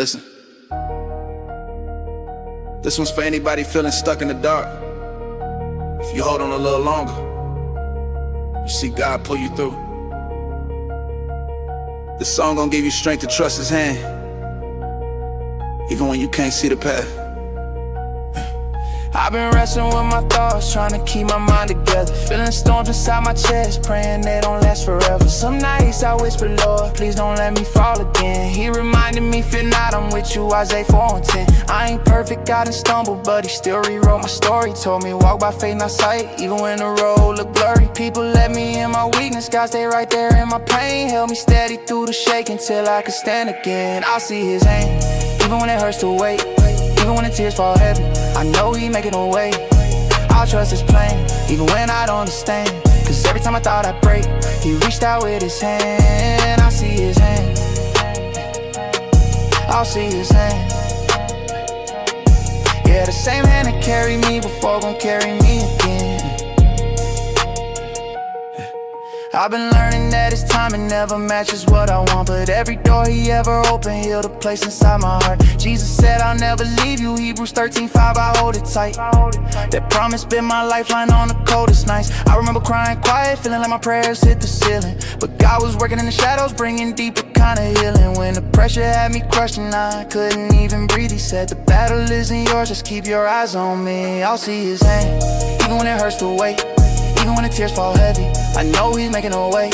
Listen. This one's for anybody feeling stuck in the dark. If you hold on a little longer, you see God pull you through. This song gonna give you strength to trust His hand, even when you can't see the path. I've been wrestling with my thoughts, trying to keep my mind together. Feeling storms inside my chest, praying they don't last forever. Some nights I whisper, Lord, please don't let me fall again. He reminded me, fear not, I'm with you, Isaiah 4:10. I ain't perfect, I done stumbled, but He still rewrote my story. Told me walk by faith, not sight, even when the road look blurry. People let me in my weakness, God stay right there in my pain. Held me steady through the shaking till I could stand again. I'll see His hand, even when it hurts to wait. Even when the tears fall heavy, I know He making a way. I'll trust His plan, even when I don't understand. Cause every time I thought I'd break, He reached out with His hand. I see His hand, I'll see His hand. Yeah, the same hand that carried me before gon' carry me again. I've been learning that His timing never matches what I want, but every door He ever opened healed a place inside my heart. Jesus said I'll never leave you, Hebrews 13:5, I hold it tight. That promise been my lifeline on the coldest nights. I remember crying quiet, feeling like my prayers hit the ceiling, but God was working in the shadows, bringing deeper kind of healing. When the pressure had me crushed and I couldn't even breathe, He said the battle isn't yours, just keep your eyes on me. I'll see His hand, even when it hurts to wait. Even when the tears fall heavy, I know He's making a way.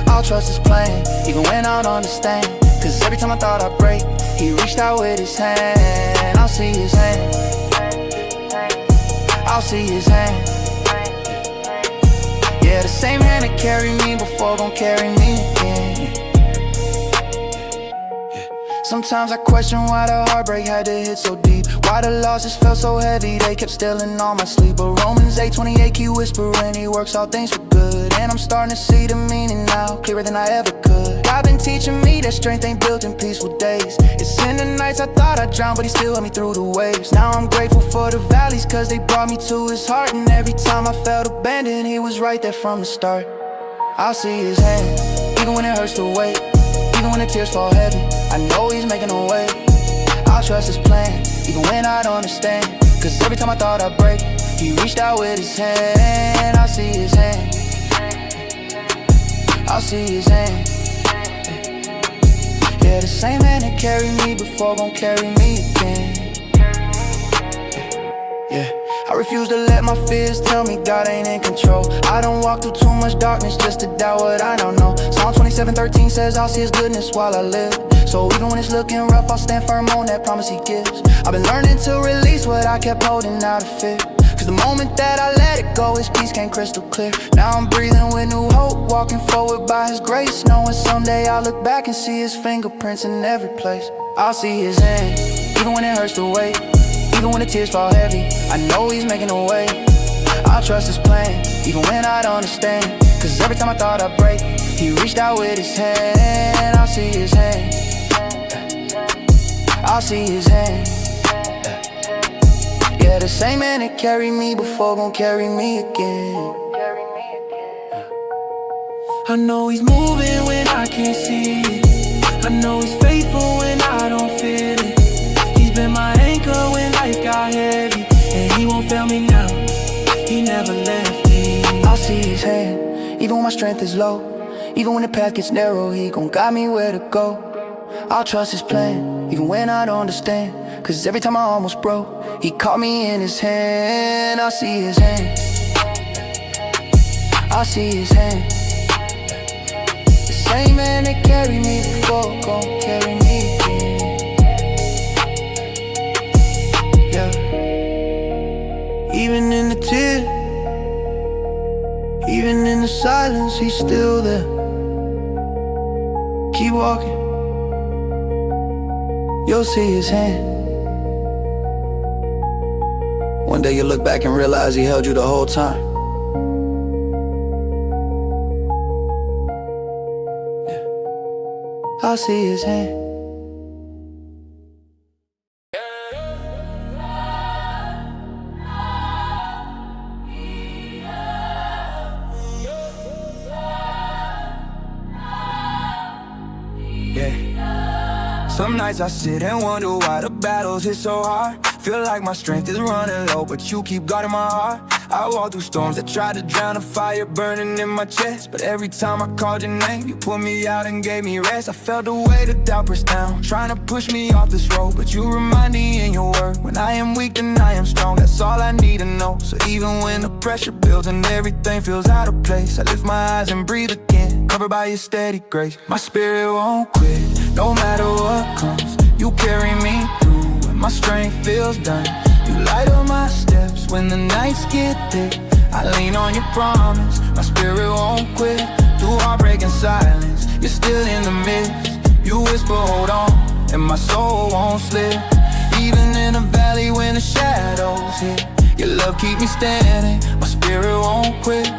I'll trust His plan, even when I don't understand. Cause every time I thought I'd break, He reached out with His hand. I'll see His hand, I'll see His hand. Yeah, the same hand that carried me before gon' carry me again. Sometimes I question why the heartbreak had to hit so deep. Why the losses felt so heavy, they kept stealing all my sleep. But Romans 8:28 keep whispering, He works all things for good. And I'm starting to see the meaning now, clearer than I ever could. God been teaching me that strength ain't built in peaceful days. It's in the nights I thought I'd drown, but He still held me through the waves. Now I'm grateful for the valleys, cause they brought me to His heart. And every time I felt abandoned, He was right there from the start. I'll see His hand, even when it hurts to wait. Even when the tears fall heavy, I know He's making a way. I'll trust His plan, even when I don't understand. Cause every time I thought I'd break, He reached out with His hand. I'll see His hand, I'll see His hand. Yeah, the same hand that carried me before gon' carry me again. Yeah, I refuse to let my fears tell me God ain't in control. I don't walk through too much darkness just to doubt what I don't know. Psalm 27:13 says I'll see His goodness while I live. So even when it's looking rough, I'll stand firm on that promise He gives. I've been learning to release what I kept holding out of fear. Cause the moment that I let it go, His peace came crystal clear. Now I'm breathing with new hope, walking forward by His grace, knowing someday I'll look back and see His fingerprints in every place. I'll see His hand, even when it hurts to wait. Even when the tears fall heavy, I know He's making a way. I'll trust His plan, even when I don't understand. Cause every time I thought I'd break, He reached out with His hand. I'll see His hand, I'll see His hand. Yeah, the same hand that carried me before gon' carry me again. I know He's moving when I can't see it. I know He's faithful when I don't feel it. He's been my anchor when life got heavy, and He won't fail me now, He never left me. I'll see His hand, even when my strength is low. Even when the path gets narrow, He gon' guide me where to go. I'll trust His plan, even when I don't understand. Cause every time I almost broke, He caught me in His hand. I'll see His hand, I'll see His hand. The same hand that carried me before gon' carry me again. Yeah. Even in the tears, even in the silence, He's still there. Keep walking, you'll see His hand. One day you'll look back and realize He held you the whole time. Yeah. I'll see His hand. Some nights I sit and wonder why the battles hit so hard. Feel like my strength is running low, but you keep guarding my heart. I walk through storms that try to drown a fire burning in my chest, but every time I called your name, you pulled me out and gave me rest. I felt the weight of doubt press down, trying to push me off this road, but you remind me in your word, when I am weak then I am strong. That's all I need to know. So even when the pressure builds and everything feels out of place, I lift my eyes and breathe again, covered by your steady grace. My spirit won't quit, no matter what comes. You carry me through when my strength feels done. You light up my steps when the nights get thick. I lean on your promise, my spirit won't quit. Through heartbreak and silence, you're still in the midst. You whisper, hold on, and my soul won't slip. Even in the valley when the shadows hit, your love keep me standing, my spirit won't quit.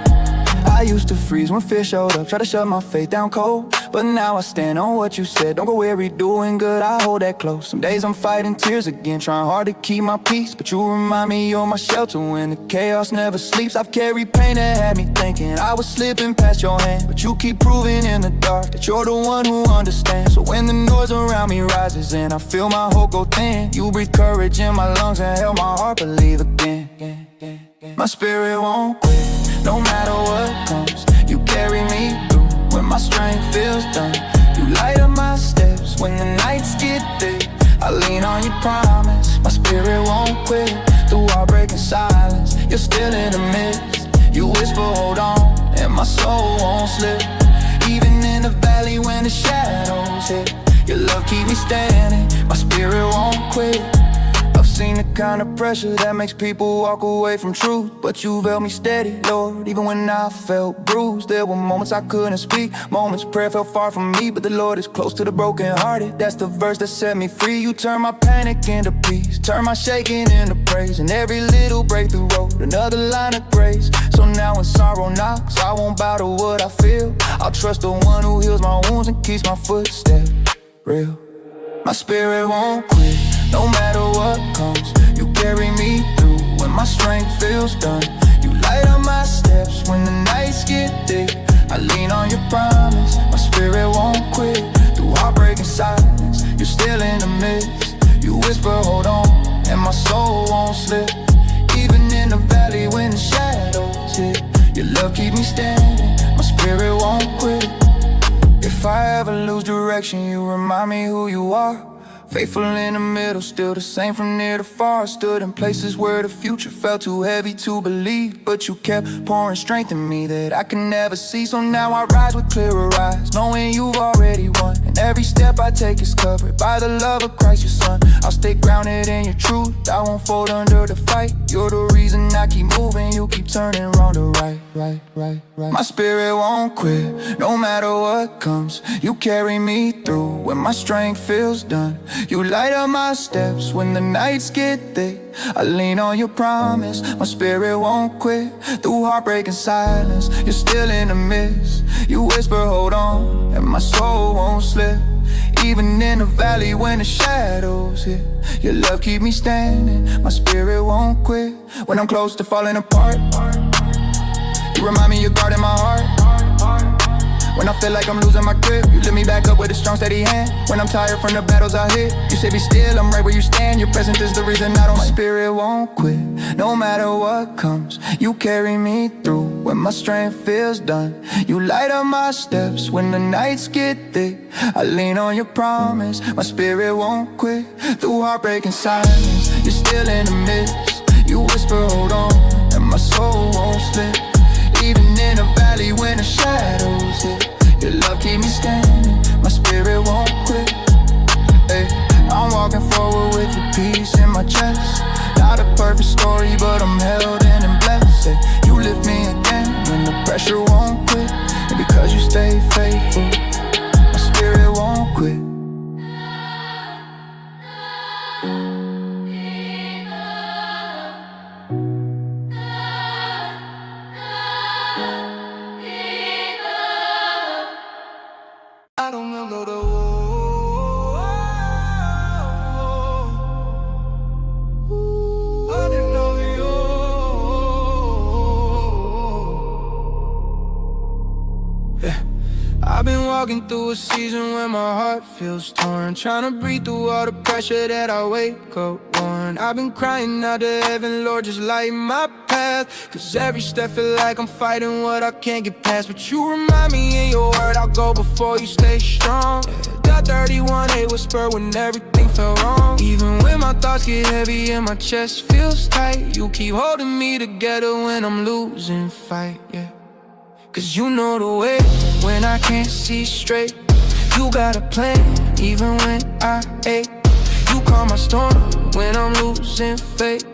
I used to freeze when fear showed up, try to shut my faith down cold, but now I stand on what you said. Don't go weary doing good, I hold that close. Some days I'm fighting tears again, trying hard to keep my peace, but you remind me you're my shelter when the chaos never sleeps. I've carried pain that had me thinking I was slipping past your hand, but you keep proving in the dark that you're the one who understands. So when the noise around me rises and I feel my hope go thin, you breathe courage in my lungs and help my heart believe again. My spirit won't quit, no matter what comes. You carry me through when my strength feels done. You light up my steps when the nights get thick. I lean on your promise, my spirit won't quit. Through heartbreak and silence, you're still in the midst. You whisper, hold on, and my soul won't slip. Even in the valley when the shadows hit, your love keep me standing, my spirit won't quit. I've seen the kind of pressure that makes people walk away from truth, but you've held me steady, Lord, even when I felt bruised. There were moments I couldn't speak, moments prayer felt far from me, but the Lord is close to the brokenhearted. That's the verse that set me free. You turn my panic into peace, turn my shaking into praise, and every little breakthrough road, another line of grace. So now when sorrow knocks, I won't bow to what I feel. I'll trust the one who heals my wounds and keeps my footsteps real. My spirit won't quit, no matter what comes. You carry me through when my strength feels done. You light up my steps when the nights get thick. I lean on your promise, my spirit won't quit. Through heartbreak and silence, you're still in the midst. You whisper, hold on, and my soul won't slip. Even in the valley when the shadows hit, your love keep me standing, my spirit won't quit. If I ever lose direction, you remind me who you are. Faithful in the middle, still the same from near to far. Stood in places where the future felt too heavy to believe, but you kept pouring strength in me that I can never see. So now I rise with clearer eyes, knowing you've already won, and every step I take is covered by the love of Christ your son. I'll stay grounded in your truth, I won't fold under the fight. You're the reason I keep moving, you keep turning wrong to right. My spirit won't quit, no matter what comes. You carry me through when my strength feels done. You light up my steps when the nights get thick. I lean on your promise, my spirit won't quit. Through heartbreak and silence, you're still in the midst. You whisper, hold on, and my soul won't slip. Even in the valley when the shadows hit, your love keep me standing, my spirit won't quit. When I'm close to falling apart, you remind me you're guarding my heart. When I feel like I'm losing my grip, you lift me back up with a strong steady hand. When I'm tired from the battles I hit, you say be still, I'm right where you stand. Your presence is the reason I don't. My spirit won't quit, no matter what comes. You carry me through when my strength feels done. You light up my steps when the nights get thick. I lean on your promise, my spirit won't quit. Through heartbreak and silence, you're still in the midst. You whisper, hold on, and my soul won't slip. Even in the valley when the shadows hit, your love keep me standing, my spirit won't quit. Hey, I'm walking forward with your peace in my chest. Not a perfect story, but I'm held in and blessed. Hey, you lift me again when the pressure won't quit. And because you stay faithful, my spirit won't quit. I don't remember the war. I didn't know you. Yeah. I've been walking walking through a season where my heart feels torn, trying to breathe through all the pressure that I wake up worn. I've been crying out to heaven, Lord, just light my path, cause every step feel like I'm fighting what I can't get past. But you remind me in your word, I'll go before you, stay strong. That 31-8 whisper when everything felt wrong. Even when my thoughts get heavy and my chest feels tight, you keep holding me together when I'm losing fight, yeah. Cause you know the way when I can't see straight. You got a plan even when I ache. You calm my storm when I'm losing faith.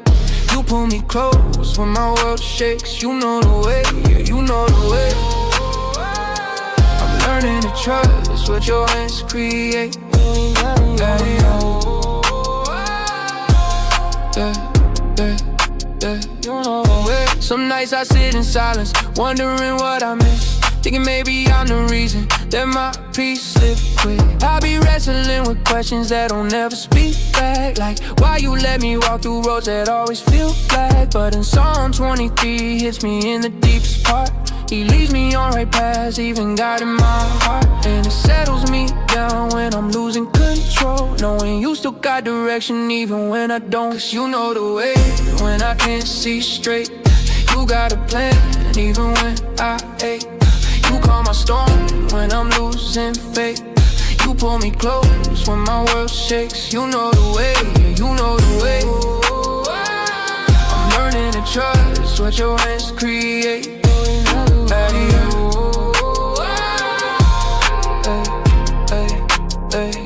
You pull me close when my world shakes. You know the way, yeah, you know the way. I'm learning to trust what your hands create. You know the way. Some nights I sit in silence, wondering what I miss, thinking maybe I'm the reason that my peace slipped quick. I be wrestling with questions that don't ever speak back, like why you let me walk through roads that always feel black. But in Psalm 23 hits me in the deepest part. He leads me on right paths, even guiding my heart. And it settles me down when I'm losing control, knowing you still got direction even when I don't. Cause you know the way when I can't see straight. You got a plan even when I ache. You calm my storm when I'm losing faith. You pull me close when my world shakes. You know the way, yeah, you know the way. I'm learning to trust what your hands create.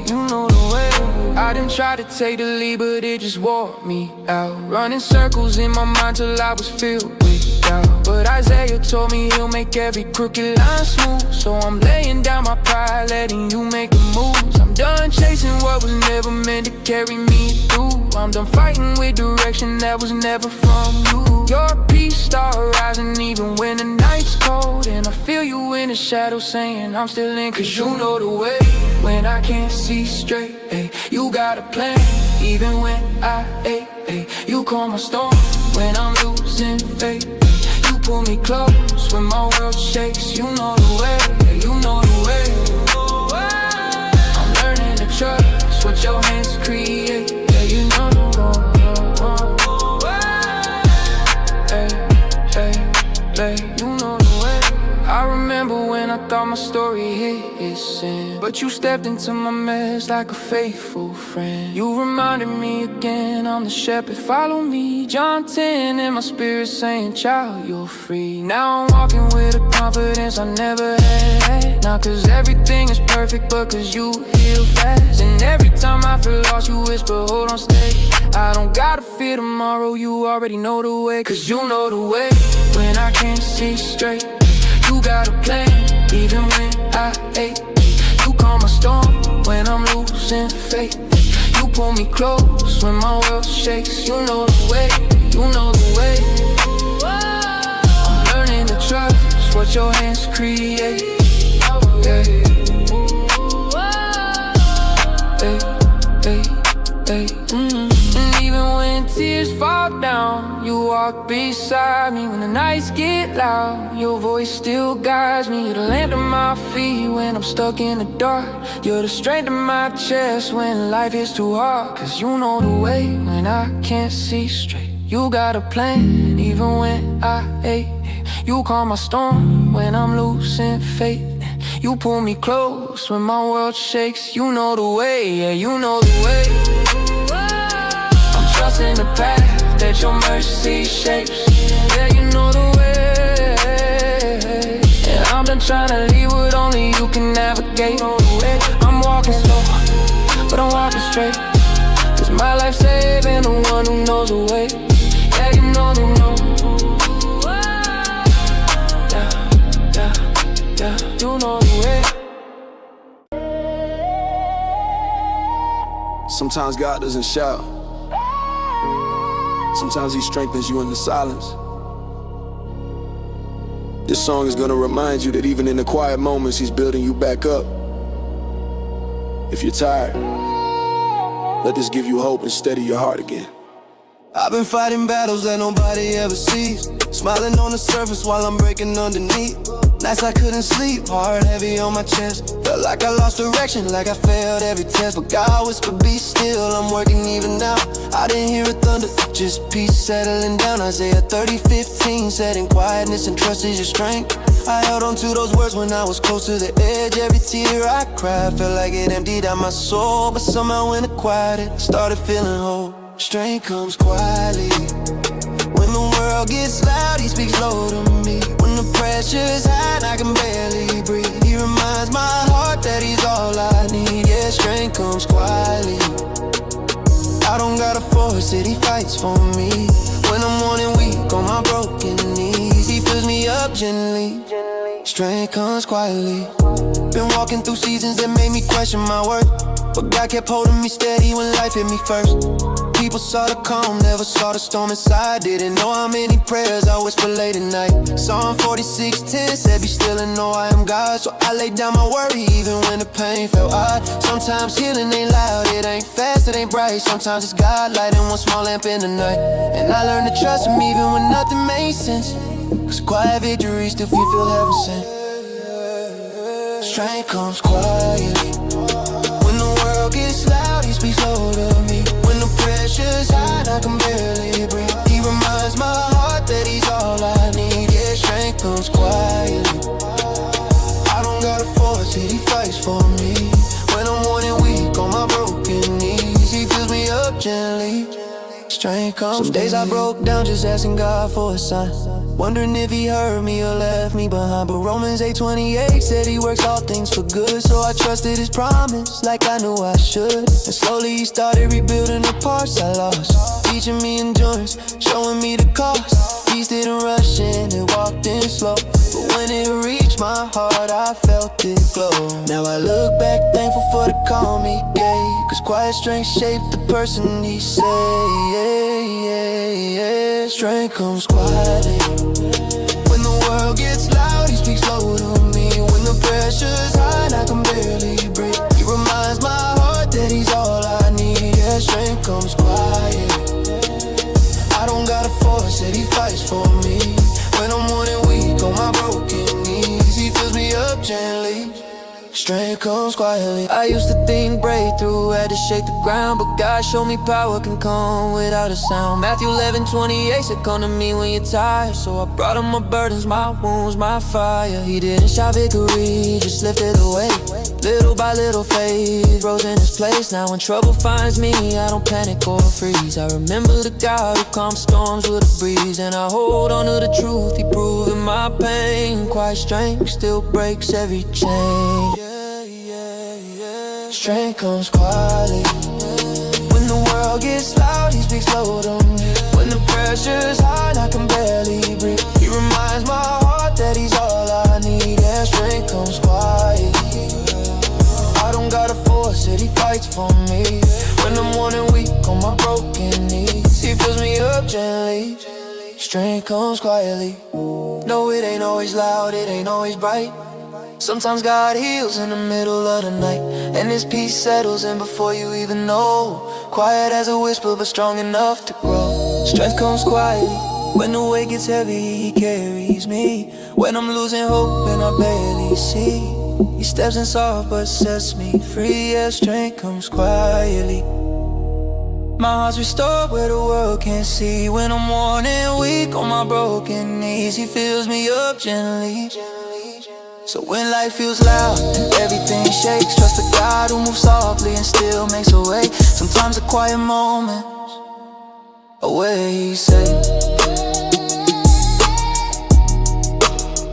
You know the way. I didn't try to take the lead, but it just wore me out, running circles in my mind till I was filled with doubt. But Isaiah told me he'll make every crooked line smooth. So I'm laying down my pride, letting you make the moves. I'm done chasing what was never meant to carry me through. I'm done fighting with direction that was never from you. Your peace start rising even when the night's cold, and I feel you in the shadows saying I'm still in. Cause you know the way when I can't see straight, ay. You got a plan even when I ache, ay. You calm my storm when I'm losing faith. You pull me close when my world shakes. You know the way, yeah, you know the way. I'm learning to trust what your hands create. Yeah, you know the way. You know the way. I remember when I thought my story hit its end, but you stepped into my mess like a faithful friend. You reminded me again, I'm the shepherd, follow me. John 10 in my spirit saying, child, you're free. Now I'm walking with a confidence I never had. Not cause everything is perfect, but cause you heal fast. And every time I feel lost, you whisper, hold on, stay. I don't gotta fear tomorrow, you already know the way. Cause you know the way when I can't see straight. You got a plan even when I ache. You calm my storm when I'm losing faith. You pull me close when my world shakes. You know the way, you know the way. I'm learning to trust what your hands create. Yeah. And even when tears fall down, you walk beside me. When the nights get loud, your voice still guides me. You're the land of my feet when I'm stuck in the dark. You're the strength in my chest when life is too hard. Cause you know the way when I can't see straight. You got a plan even when I ache. You calm my storm when I'm losing faith. You pull me close when my world shakes. You know the way, yeah, you know the way. I'm trusting the path that your mercy shapes. Yeah, you know the way. And I'm done trying to leave what only you can navigate. I'm walking slow, but I'm walking straight. Cause my life's saving the one who knows the way. Yeah, you know the know. Yeah, you know the way. Sometimes God doesn't shout. Sometimes He strengthens you in the silence. This song is gonna remind you that even in the quiet moments, He's building you back up. If you're tired, let this give you hope and steady your heart again. I've been fighting battles that nobody ever sees, smiling on the surface while I'm breaking underneath. Nights I couldn't sleep, heart heavy on my chest. Felt like I lost direction, like I failed every test. But God whispered, be still, I'm working even now. I didn't hear a thunder, just peace settling down. Isaiah 30:15 said, in quietness and trust is your strength. I held on to those words when I was close to the edge. Every tear I cried felt like it emptied out my soul. But somehow when it quieted, I started feeling whole. Strength comes quietly. When the world gets loud, he speaks low to me. When the pressure's high and I can barely breathe, he reminds my heart that he's all I need. Yeah, strength comes quietly. I don't gotta force it, he fights for me. When I'm worn and weak on my broken knees, he fills me up gently. Strength comes quietly. Been walking through seasons that made me question my worth, but God kept holding me steady when life hit me first. People saw the calm, never saw the storm inside. Didn't know how many prayers I whispered late at night. Psalm 46:10 said, be still and know I am God. So I laid down my worry even when the pain felt odd. Sometimes healing ain't loud, it ain't fast, it ain't bright. Sometimes it's God lighting one small lamp in the night. And I learned to trust him even when nothing made sense, cause quiet victory still feel heaven sent. Strength comes quietly. When the world gets loud, he speaks low to me. When the pressure's high, I can barely breathe, he reminds my heart that he's all I need. Yeah, strength comes quietly. I don't gotta force it, he fights for me. When I'm worn and weak on my broken knees, he fills me up gently. Strength comes. Some days I broke down just asking God for a sign, wondering if he heard me or left me behind. But Romans 8:28 said he works all things for good. So I trusted his promise like I knew I should. And slowly he started rebuilding the parts I lost, teaching me endurance, showing me the cost. Peace didn't rush in, it walked in slow, but when it reached my heart, I felt it glow. Now I look back thankful for the calm he gave, cause quiet strength shaped the person he saved. Strength comes quietly. When the world gets loud, he speaks low to me. When the pressure's high and I can barely breathe, he reminds my heart that he's all I need. Yeah, strength comes quiet. I don't gotta force it, he fights for me. When I'm worn and weak on my broken knees, he fills me up gently. Strength comes quietly. I used to think breakthrough had to shake the ground, but God showed me power can come without a sound. Matthew 11:28 said, come to me when you're tired. So I brought him my burdens, my wounds, my fire. He didn't shout victory, just lifted the weight. Little by little faith rose in his place. Now when trouble finds me, I don't panic or freeze. I remember the God who calms storms with a breeze, and I hold on to the truth he proved in my pain. Quiet strength still breaks every chain. Strength comes quietly. When the world gets loud, he speaks low to me. When the pressure's high, I can barely breathe, he reminds my heart that he's all I need. Yeah, strength comes quietly. I don't gotta force it, he fights for me. When I'm worn and weak on my broken knees, he fills me up gently. Strength comes quietly. No, it ain't always loud, it ain't always bright. Sometimes God heals in the middle of the night, and his peace settles in before you even know. Quiet as a whisper, but strong enough to grow. Strength comes quietly. When the weight gets heavy, he carries me. When I'm losing hope and I barely see, he steps in soft but sets me free. Yeah, strength comes quietly. My heart's restored where the world can't see. When I'm worn and weak on my broken knees, he fills me up gently. So when life feels loud and everything shakes, trust the God who moves softly and still makes a way. Sometimes a quiet moment away, he's safe.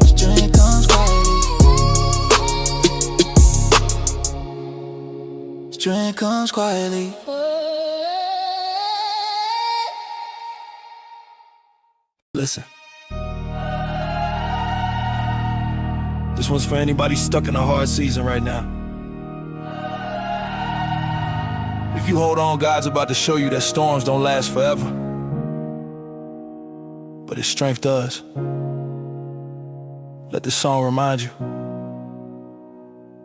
Strength comes quietly. Strength comes quietly. Listen. This one's for anybody stuck in a hard season right now. If you hold on, God's about to show you that storms don't last forever, but his strength does. Let this song remind you,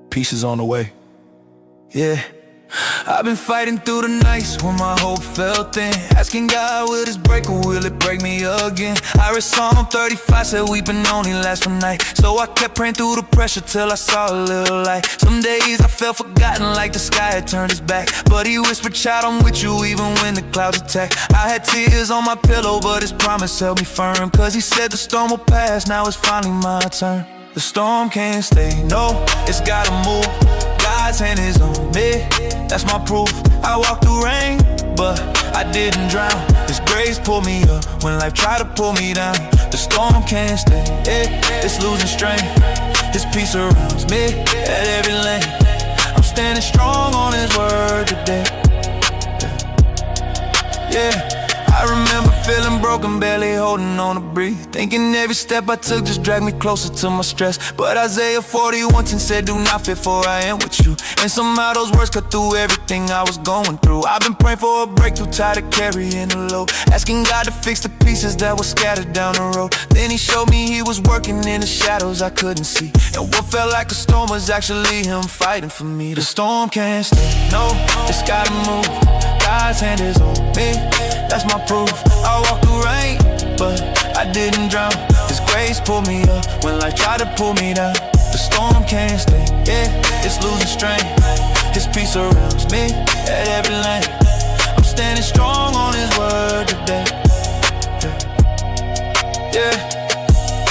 peace is on the way. Yeah. I've been fighting through the nights when my hope felt thin, asking God, will this break or will it break me again? I read Psalm 35, said weeping only lasts for night. So I kept praying through the pressure till I saw a little light. Some days I felt forgotten, like the sky had turned its back, but he whispered, child, I'm with you even when the clouds attack. I had tears on my pillow, but his promise held me firm, cause he said the storm will pass, now it's finally my turn. The storm can't stay, no, it's gotta move. God's hand is on me, that's my proof. I walked through rain, but I didn't drown. His grace pulled me up when life tried to pull me down. The storm can't stay, it's losing strength. His peace surrounds me at every lane. I'm standing strong on his word today. Yeah. I remember feeling broken, barely holding on to breathe, thinking every step I took just dragged me closer to my stress. But Isaiah 41:10 said, do not fear, for I am with you. And somehow those words cut through everything I was going through. I've been praying for a breakthrough, tired of carrying the load, asking God to fix the pieces that were scattered down the road. Then he showed me he was working in the shadows I couldn't see, and what felt like a storm was actually him fighting for me. The storm can't stay, no, it's gotta move. God's hand is on me, that's my proof. I walked through rain, but I didn't drown. His grace pulled me up when life tried to pull me down. The storm can't stay, it's losing strength. His peace surrounds me at every lane. I'm standing strong on his word today. Yeah.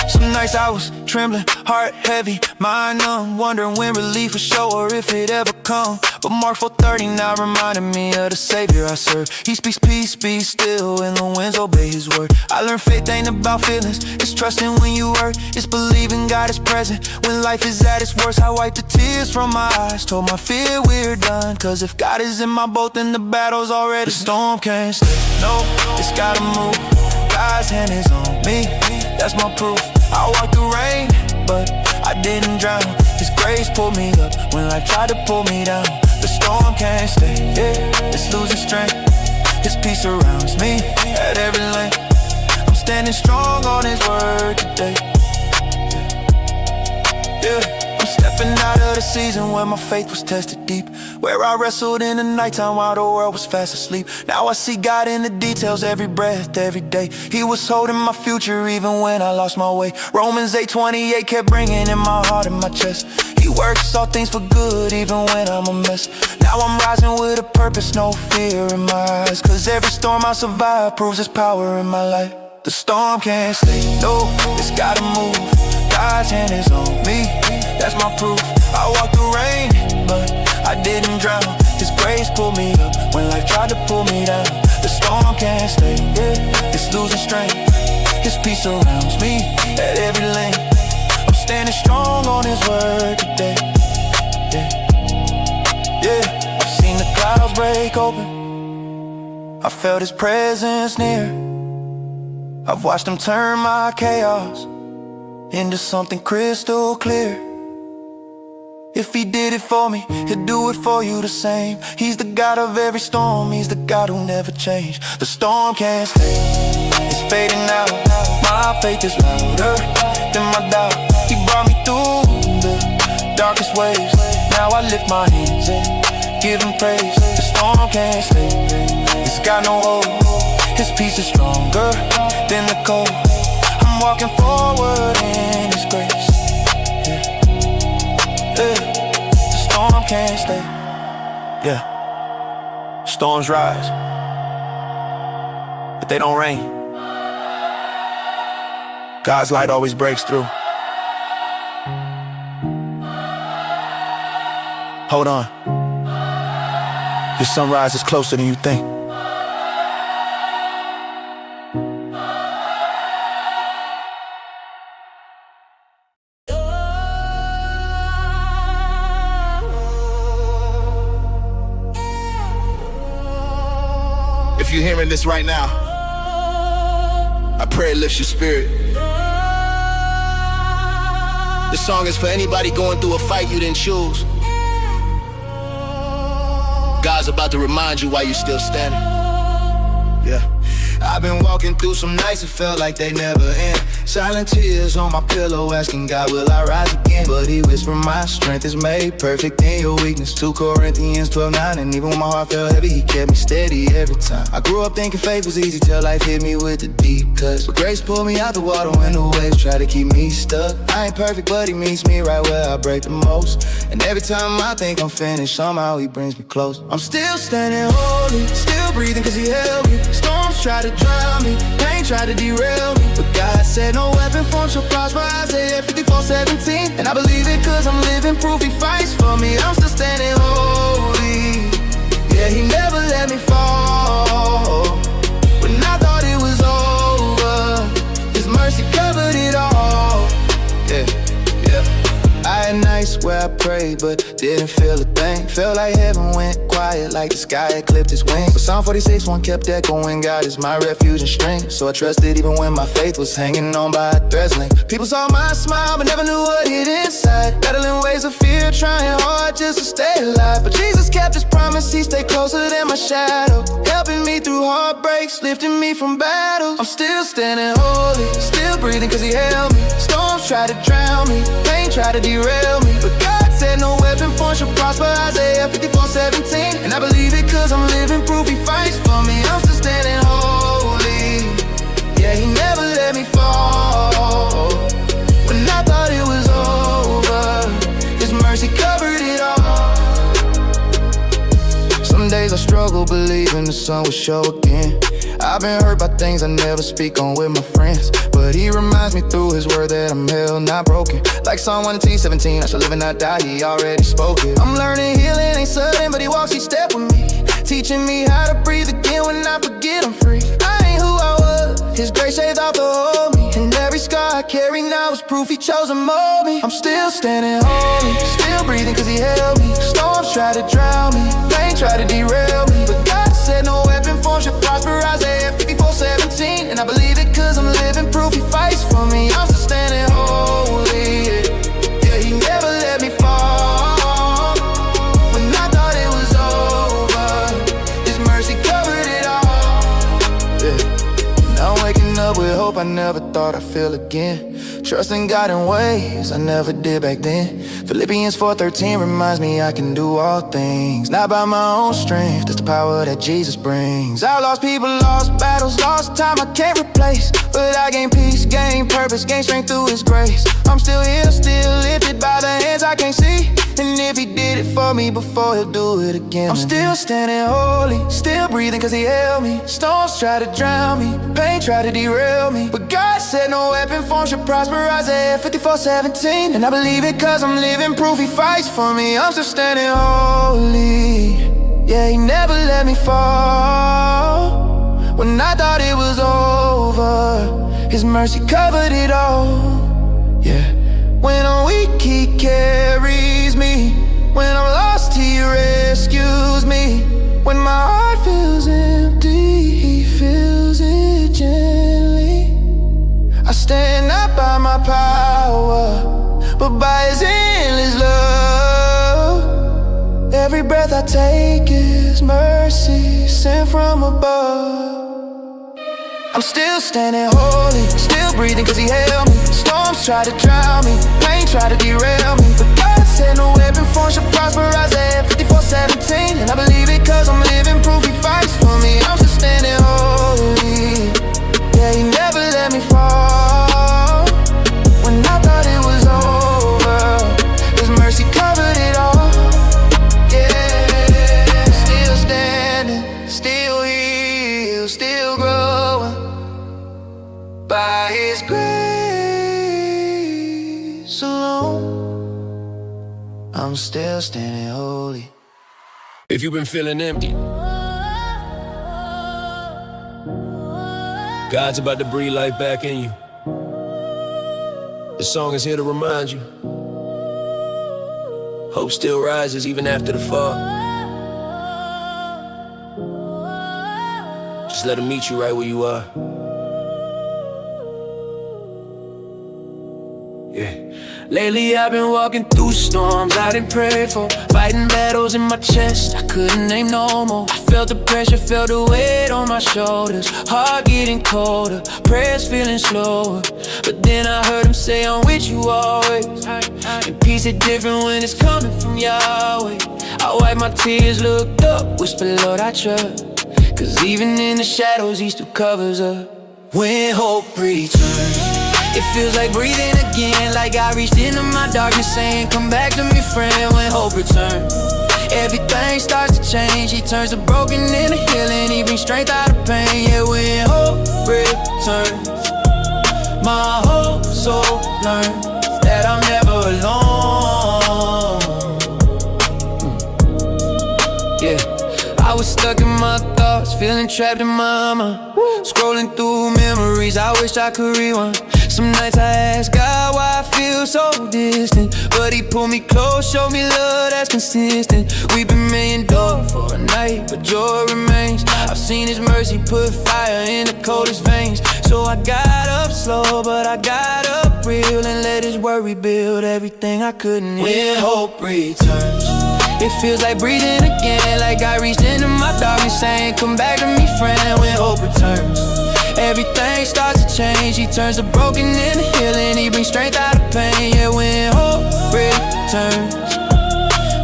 Some nights I was trembling, heart heavy, mind numb, wondering when relief would show or if it ever come. But Mark 4:30 now reminded me of the Savior I serve. He speaks peace, be still, and the winds obey his word. I learned faith ain't about feelings, it's trusting when you hurt. It's believing God is present when life is at its worst. I wiped the tears from my eyes, told my fear we're done, cause if God is in my boat then the battle's already. The storm can't stay, no, it's gotta move. God's hand is on me, that's my proof. I walked through rain, but I didn't drown. His grace pulled me up when life tried to pull me down. The storm can't stay, it's losing strength. His peace surrounds me at every lane. I'm standing strong on his word today. Yeah, I'm stepping out of the season where my faith was tested deep, where I wrestled in the nighttime while the world was fast asleep. Now I see God in the details, every breath, every day. He was holding my future even when I lost my way. Romans 8:28 kept bringing in my heart and my chest. He works all things for good even when I'm a mess. Now I'm rising with a purpose, no fear in my eyes, cause every storm I survive proves his power in my life. The storm can't stay, no, it's gotta move. God's hand is on me, that's my proof. I walked through rain, but I didn't drown. His grace pulled me up when life tried to pull me down. The storm can't stay, it's losing strength. His peace surrounds me at every lane. I'm standing strong on his word today. Yeah, I've seen the clouds break open, I felt his presence near. I've watched him turn my chaos into something crystal clear. If he did it for me, he'll do it for you the same. He's the God of every storm, he's the God who never changed. The storm can't stay, it's fading out. My faith is louder than my doubt. He brought me through the darkest waves. Now I lift my hands and give him praise. The storm can't stay, it's got no hope. His peace is stronger than the cold. I'm walking forward in his grace. The storm can't stay. Yeah, storms rise, but they don't rain. God's light always breaks through. Hold on, your sunrise is closer than you think. If you're hearing this right now, I pray it lifts your spirit. This song is for anybody going through a fight you didn't choose. God's about to remind you why you're still standing. Yeah. I've been walking through some nights, it felt like they never end. Silent tears on my pillow, asking God, will I rise again? But he whispered, my strength is made perfect in your weakness. 2 Corinthians 12:9. And even when my heart felt heavy, he kept me steady every time. I grew up thinking faith was easy till life hit me with the deep cuts. But grace pulled me out the water when the waves try to keep me stuck. I ain't perfect, but he meets me right where I break the most. And every time I think I'm finished, somehow he brings me close. I'm still standing holy, still breathing cause he held me. Storms try to drown me, pain try to derail me, but God said no weapon formed shall prosper, Isaiah 54:17. And I believe it cause I'm living proof he fights for me. I'm still standing holy, yeah, he never let me fall. When I thought it was over, his mercy covered it all. Yeah, yeah. I had nights where I prayed but didn't feel a thing. Felt like heaven went quiet, like the sky had clipped its wings. But Psalm 46:1 kept echoing, God is my refuge and strength. So I trusted even when my faith was hanging on by a thread's length. People saw my smile but never knew what hid inside. Battling waves of fear, trying hard just to stay alive. But Jesus kept his promise, he stayed closer than my shadow, helping me through heartbreaks, lifting me from battles. I'm still standing holy, still breathing cause he held me. Storms try to drown me, pain try to derail me, but God said no weapon formed shall prosper, Isaiah 54:17. And I believe it cause I'm living proof he fights for me. I'm still standing holy, yeah, he never let me fall. When I thought it was over, his mercy covered it all. Some days I struggle believing the sun will show again. I've been hurt by things I never speak on with my friends, but he reminds me through his word that I'm held, not broken. Like Psalm 1:17, I shall live and not die, he already spoke it. I'm learning healing ain't sudden, but he walks each step with me, teaching me how to breathe again when I forget I'm free. I ain't who I was, his grace shaved off the old me, and every scar I carry now is proof he chose to mold me. I'm still standing holy, still breathing cause he held me. Storms try to drown me, pain try to derail me, but God said no weapon formed shall prosper, Isaiah 54:17. And I believe it cause I'm living proof he fights for me. I'm still standing holy, yeah, he never let me fall. When I thought it was over, his mercy covered it all. Yeah. Now I'm waking up with hope I never thought I'd feel again. Trusting God in ways I never did back then. Philippians 4:13 reminds me I can do all things, not by my own strength, it's the power that Jesus brings. I lost people, lost battles, lost time I can't replace, but I gained peace, gained purpose, gained strength through his grace. I'm still here, still lifted by the hands I can't see, and if he did it for me before, he'll do it again. I'm still standing holy, still breathing cause he held me. Storms try to drown me, pain try to derail me, but God said no weapon formed shall prosper, Isaiah 54:17. And I believe it cause I'm living proof he fights for me. I'm still standing holy, yeah, he never let me fall. When I thought it was over, his mercy covered it all. Yeah. When I'm weak he carries me, when I'm lost he rescues me, when my heart feels empty he fills it gently. I stand not by my power, but by his endless love. Every breath I take is mercy sent from above. I'm still standing holy, still breathing cause he held me. Storms try to drown me, pain try to derail me, but God said no weapon formed shall prosper, Isaiah 54:17. And I believe it cause I'm living proof he fights for me. I'm still standing holy, yeah, he never let me fall. When I thought it was over, his mercy covered it all. Yeah, still standing, still healed, still growing, by his grace alone. I'm still standing holy. If you've been feeling empty, God's about to breathe life back in you. This song is here to remind you, hope still rises even after the fall. Just let him meet you right where you are. Yeah. Lately I've been walking through storms I didn't pray for, fighting battles in my chest I couldn't name no more. I felt the pressure, felt the weight on my shoulders, heart getting colder, prayers feeling slower. But then I heard him say I'm with you always, and peace is different when it's coming from Yahweh. I wipe my tears, looked up, whisper Lord I trust, cause even in the shadows he still covers up. When hope returns, it feels like breathing again, like I reached into my darkness saying come back to me friend. When hope returns, everything starts to change. He turns the broken into healing, he brings strength out of pain. Yeah, when hope returns, my whole soul learns that I'm never alone. Yeah, I was stuck in my thoughts, feeling trapped in my mind, scrolling through memories, I wish I could rewind. Some nights I ask God why I feel so distant, but he pulled me close, showed me love that's consistent. Weeping may endure for a night, but joy remains. I've seen his mercy put fire in the coldest veins. So I got up slow, but I got up real, and let his word rebuild everything I couldn't heal. When hope returns, it feels like breathing again, like I reached into my darkness saying come back to me friend. When hope returns, everything starts to change. He turns the broken into healing, he brings strength out of pain. Yeah, when hope returns,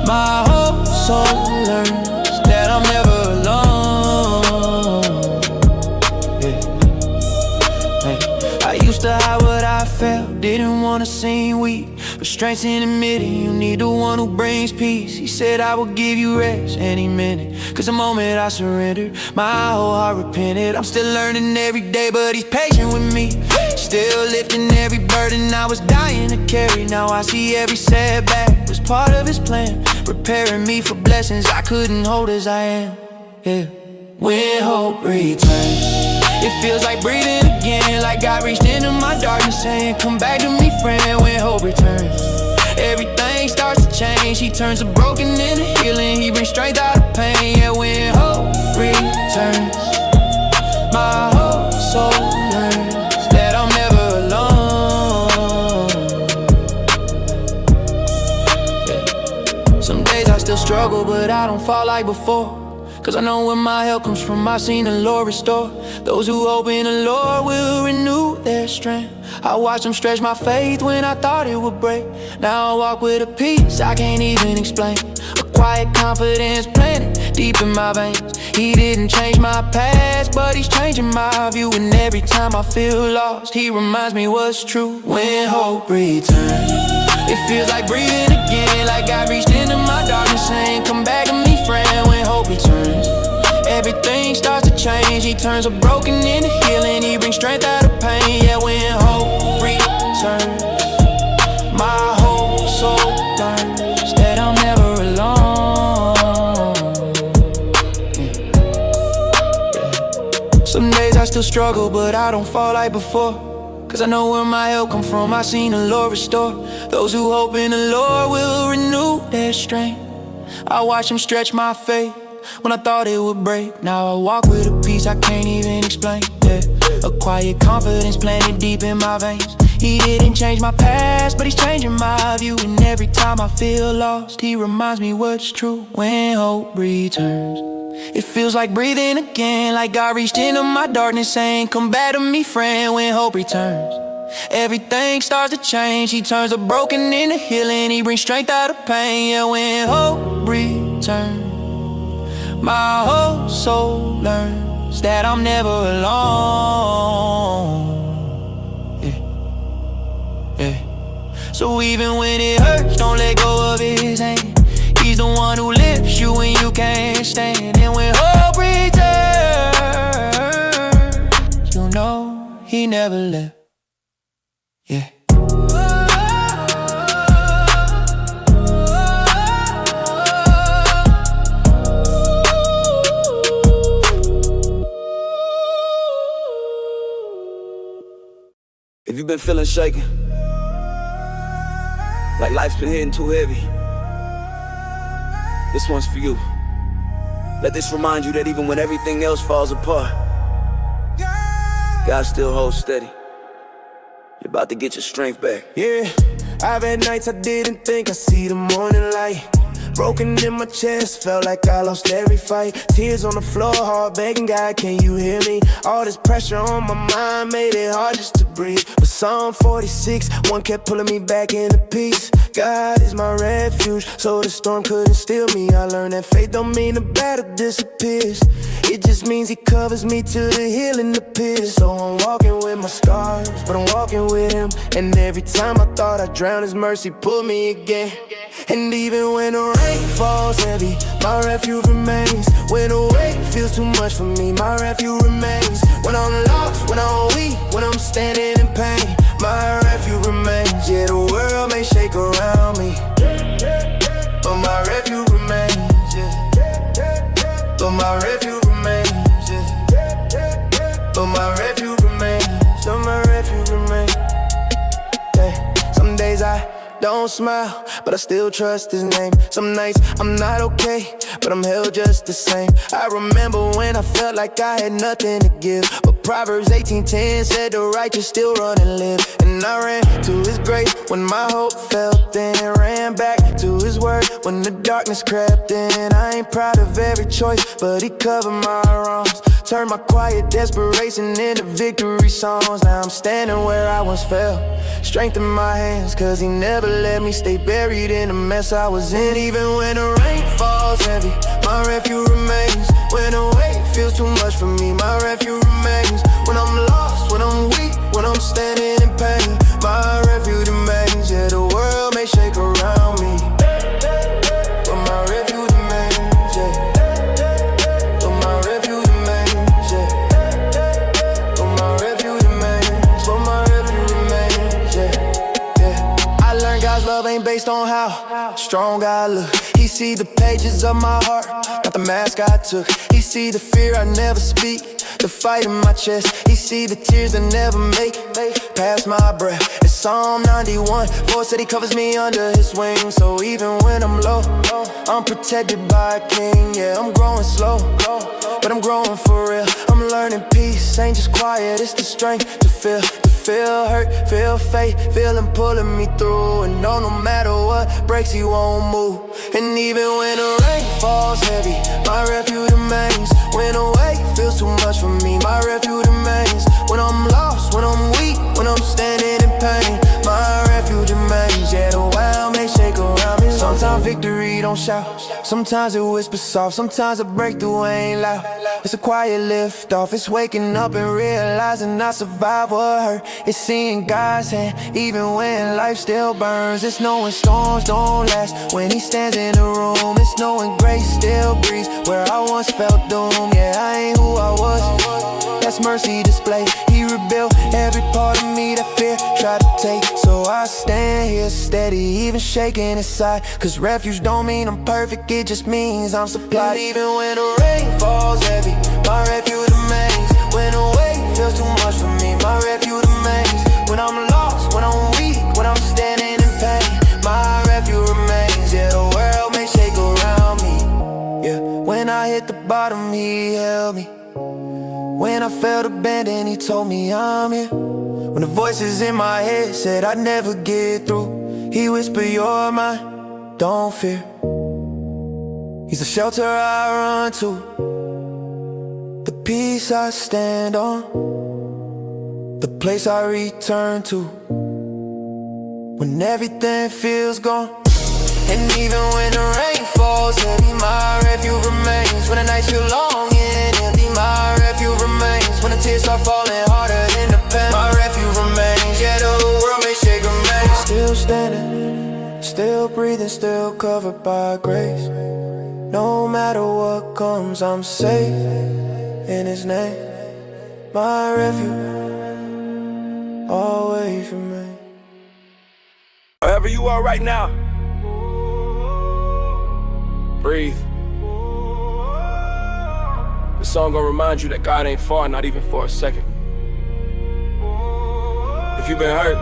my whole soul learns that I'm never alone. Yeah. Hey. I used to hide what I felt, didn't wanna seem weak, but strength's in admitting you need the one who brings peace. He said I will give you rest any minute, cause the moment I surrendered, my whole heart repented. I'm still learning every day, but he's patient with me, still lifting every burden I was dying to carry. Now I see every setback was part of his plan, preparing me for blessings I couldn't hold as I am. Yeah. When hope returns, it feels like breathing again, like I reached into my darkness saying come back to me friend. When hope returns, everything starts to change. He turns the broken into healing, he brings strength out of pain. Yeah, when hope returns, my whole soul learns that I'm never alone. Yeah. Some days I still struggle, but I don't fall like before, cause I know where my help comes from. I've seen the Lord restore those who hope in the Lord will renew their strength. I watched him stretch my faith when I thought it would break. Now I walk with a peace I can't even explain, a quiet confidence planted deep in my veins. He didn't change my past, but he's changing my view. And every time I feel lost, he reminds me what's true. When hope returns, it feels like breathing again, like I reached into my darkness saying come back to me friend. When hope returns, everything starts to change. He turns a broken into healing, he brings strength out of pain. Yeah, when hope returns, my whole soul learns that I'm never alone. Yeah. Some days I still struggle, but I don't fall like before, cause I know where my help come from. I seen the Lord restore those who hope in the Lord will renew their strength. I watch him stretch my faith when I thought it would break. Now I walk with a peace I can't even explain. Yeah. A quiet confidence planted deep in my veins. He didn't change my past, but he's changing my view. And every time I feel lost, he reminds me what's true. When hope returns, it feels like breathing again, like God reached into my darkness saying come back to me friend. When hope returns, everything starts to change. He turns the broken into healing, he brings strength out of pain. Yeah, when hope returns, my whole soul learns that I'm never alone. Yeah. Yeah. So even when it hurts, don't let go of his hand. He's the one who lifts you when you can't stand. And when hope returns, you know he never left. Yeah. If you've been feeling shaken, like life's been hitting too heavy, this one's for you. Let this remind you that even when everything else falls apart, God still holds steady. You're about to get your strength back. Yeah, I've had nights I didn't think I'd see the morning light. Broken in my chest, felt like I lost every fight. Tears on the floor, heart begging, God, can you hear me? All this pressure on my mind made it hard just to breathe. But Psalm 46, one kept pulling me back into peace. God is my refuge, so the storm couldn't steal me. I learned that faith don't mean the battle disappears. It just means he covers me till the healing appears. So I'm walking with my scars, but I'm walking with him. And every time I thought I'd drown, his mercy pulled me again. And even when the rain falls heavy, my refuge remains. When the weight feels too much for me, my refuge remains. When I'm lost, when I'm weak, when I'm standing in pain, my refuge remains. Yeah, the world may shake around me, but my refuge remains, yeah. But my refuge remains, yeah. But my refuge remains, so my refuge remains, yeah. Some days I don't smile, but I still trust his name. Some nights I'm not okay, but I'm held just the same. I remember when I felt like I had nothing to give, but Proverbs 18:10 said the righteous still run and live. And I ran to his grace when my hope felt thin, ran back to his word when the darkness crept in. I ain't proud of every choice, but he covered my wrongs. Turned my quiet desperation into victory songs. Now I'm standing where I once fell, strength in my hands, cause he never let me stay buried in the mess I was in. Even when the rain falls heavy, my refuge remains. When the weight feels too much for me, my refuge remains. When I'm lost, when I'm weak, when I'm standing in pain, my refuge remains. Yeah, the world may shake around me, but my refuge remains, yeah. But my refuge remains, yeah. But my refuge remains, but my refuge remains, yeah. I learned God's love ain't based on how strong I look. He see the pages of my heart, not the mask I took. He see the fear I never speak, the fight in my chest. He see the tears that never make past my breath. It's Psalm 91, 4 said he covers me under his wings. So even when I'm low, I'm protected by a king. Yeah, I'm growing slow, but I'm growing for real. I'm learning peace, ain't just quiet, it's the strength to feel hurt, feel faith, feel him pulling me through. And know no matter what breaks, he won't move. And even when the rain falls heavy, my refuge remains. When the weight feels too much for me, my refuge remains. When I'm lost, when I'm weak, when I'm standing in pain, my refuge remains. Yeah, the world may shake around me. Sometimes victory don't shout, sometimes it whispers soft, sometimes a breakthrough ain't loud. It's a quiet lift off, it's waking up and realizing I survived what hurt. It's seeing God's hand even when life still burns. It's knowing storms don't last when he stands in the room. It's knowing grace still breathes where I once felt doom. Yeah, I ain't who I was, that's mercy displayed. He rebuilt every part of me that fear tried to take. So I stand here steady, even shaking inside, cause refuge don't mean I'm perfect, it just means I'm supplied. And even when the rain falls heavy, my refuge remains. When the weight feels too much for me, my refuge remains. When I'm lost, when I'm weak, when I'm standing in pain, my refuge remains. Yeah, the world may shake around me, yeah. When I hit the bottom, he held me. When I felt abandoned, he told me I'm here. When the voices in my head said I'd never get through, he whispered, you're mine, don't fear. He's the shelter I run to, the peace I stand on, the place I return to when everything feels gone. And even when the rain falls heavy, my refuge remains. When the nights feel long and empty, my refuge remains. When the tears start falling harder than the pen, my refuge remains. Yeah, the world may shake, remain. Still standing, still breathing, still covered by grace. No matter what comes, I'm safe in his name. My refuge always remains. Wherever you are right now, breathe. This song gonna remind you that God ain't far, not even for a second. If you've been hurt,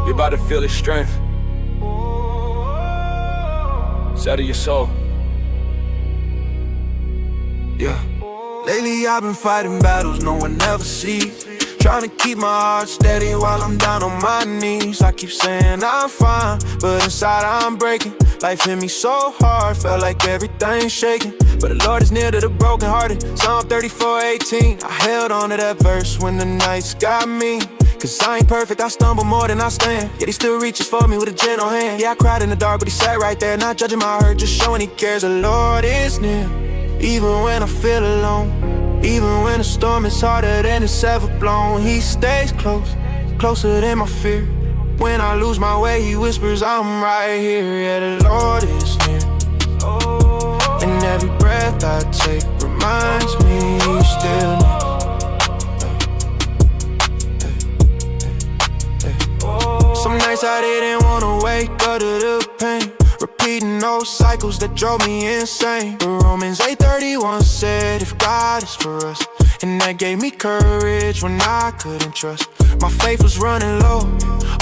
you're about to feel his strength. Settle your soul. Yeah. Lately I've been fighting battles no one ever sees. Trying to keep my heart steady while I'm down on my knees. I keep saying I'm fine, but inside I'm breaking. Life hit me so hard, felt like everything's shaking. But the Lord is near to the brokenhearted. Psalm 34:18. I held on to that verse when the nights got me. Cause I ain't perfect, I stumble more than I stand. Yet he still reaches for me with a gentle hand. Yeah, I cried in the dark, but he sat right there. Not judging my hurt, just showing he cares. The Lord is near, even when I feel alone. Even when the storm is harder than it's ever blown. He stays close, closer than my fear. When I lose my way, he whispers, I'm right here. Yeah, the Lord is near. And every breath I take reminds me he's still near. Some nights I didn't wanna wake up to the pain, repeating those cycles that drove me insane. But Romans 8:31 said, if God is for us, and that gave me courage when I couldn't trust. My faith was running low,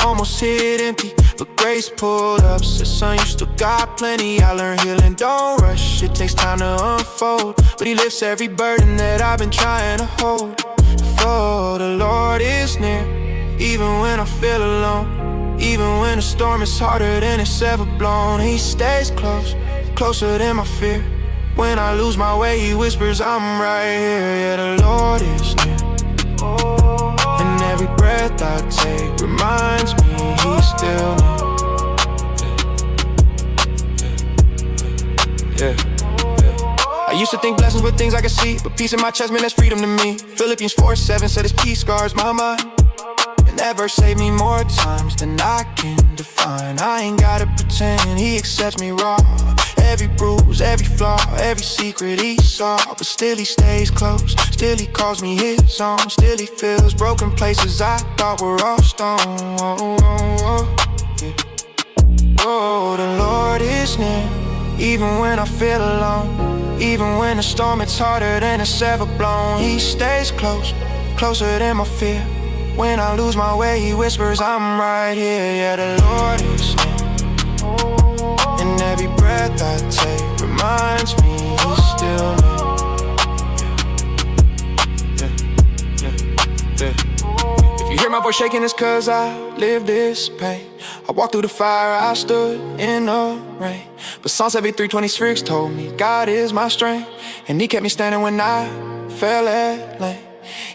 almost hit empty, but grace pulled up. Said, son, you still got plenty. I learned healing, don't rush, it takes time to unfold. But he lifts every burden that I've been trying to hold. For the Lord is near, even when I feel alone. Even when the storm is harder than it's ever blown. He stays close, closer than my fear. When I lose my way, he whispers, I'm right here. Yeah, the Lord is near. And every breath I take reminds me he's still near. Yeah. I used to think blessings were things I could see, but peace in my chest, man, that's freedom to me. Philippians 4:7 said his peace guards my mind. That verse saved me more times than I can define. I ain't gotta pretend, he accepts me raw. Every bruise, every flaw, every secret he saw. But still he stays close, still he calls me his own. Still he fills broken places I thought were all stone. Oh, the Lord is near, even when I feel alone. Even when the storm is harder than it's ever blown. He stays close, closer than my fear. When I lose my way, he whispers, I'm right here. Yeah, the Lord is near. And every breath I take reminds me he's still near. If you hear my voice shaking, it's cause I live this pain. I walked through the fire, I stood in the rain. But Psalm 73:26 told me God is my strength. And he kept me standing when I fell at lane.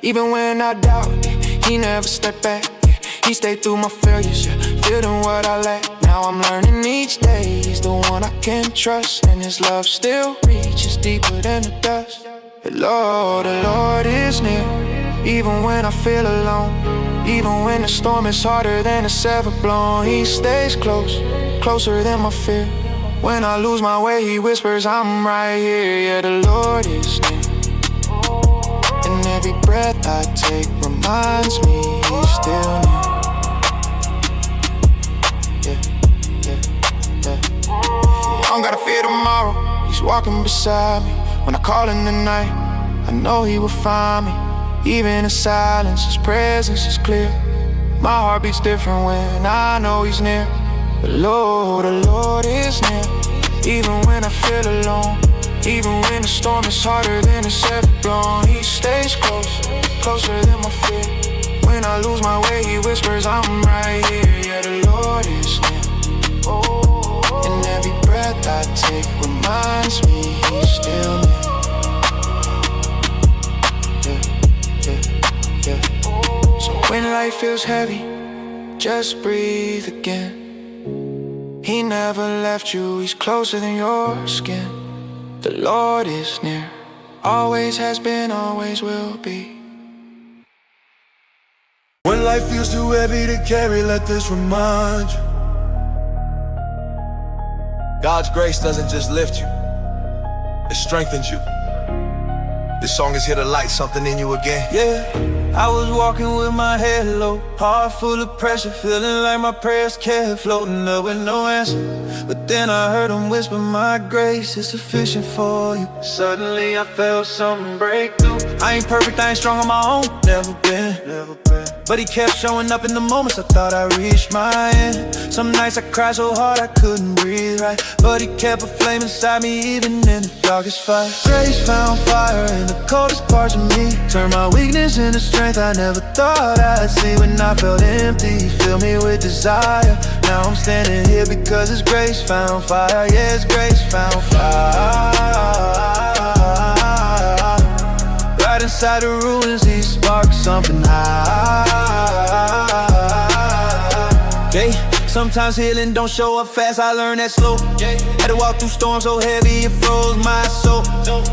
Even when I doubted, he never stepped back, yeah. He stayed through my failures, yeah. Feeling what I lack. Now I'm learning each day he's the one I can trust. And his love still reaches deeper than the dust. The Lord is near, even when I feel alone. Even when the storm is harder than it's ever blown. He stays close, closer than my fear. When I lose my way, he whispers, I'm right here. Yeah, the Lord is near. And every breath I take reminds me he's still near. I don't gotta fear tomorrow, he's walking beside me. When I call in the night, I know he will find me. Even in silence, his presence is clear. My heart beats different when I know he's near. The Lord is near, even when I feel alone. Even when the storm is harder than it's ever blown. He stays close, closer than my fear. When I lose my way, he whispers, I'm right here. Yeah, the Lord is near. And every breath I take reminds me he's still near. So when life feels heavy, just breathe again. He never left you, he's closer than your skin. The Lord is near, always has been, always will be. When life feels too heavy to carry, let this remind you. God's grace doesn't just lift you, it strengthens you. This song is here to light something in you again. Yeah, I was walking with my head low, heart full of pressure, feeling like my prayers kept floating up with no answer. But then I heard him whisper, my grace is sufficient for you. Suddenly I felt something break through. I ain't perfect, I ain't strong on my own, never been. but he kept showing up in the moments I thought I reached my end. Some nights I cried so hard I couldn't breathe right, but he kept a flame inside me even in the darkest fight. Grace found fire in the coldest parts of me, turned my weakness into strength I never thought I'd see. When I felt empty, he filled me with desire. Now I'm standing here because his grace found fire. Yeah, his grace found fire. Right inside the ruins, he sparked something high. Yeah, sometimes healing don't show up fast, I learned that slow. Had to walk through storms so heavy it froze my soul.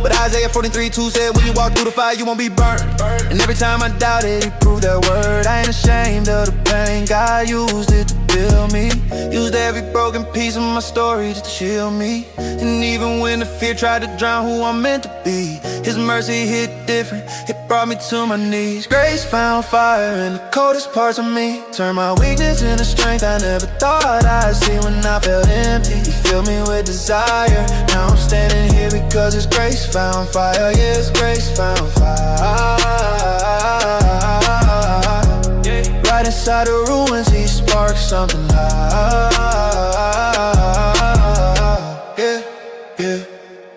But Isaiah 43:2 said, when you walk through the fire you won't be burnt. And every time I doubted, he proved that word. I ain't ashamed of the pain, God used it to build me. Used every broken piece of my story just to shield me. And even when the fear tried to drown who I'm meant to be, his mercy hit different, it brought me to my knees. Grace found fire in the coldest parts of me, turned my weakness into strength I never thought I'd see. When I felt empty, he filled me with desire. Now I'm standing here because his grace found fire. Yeah, his grace found fire. Right inside the ruins, he sparked something high. Yeah, yeah,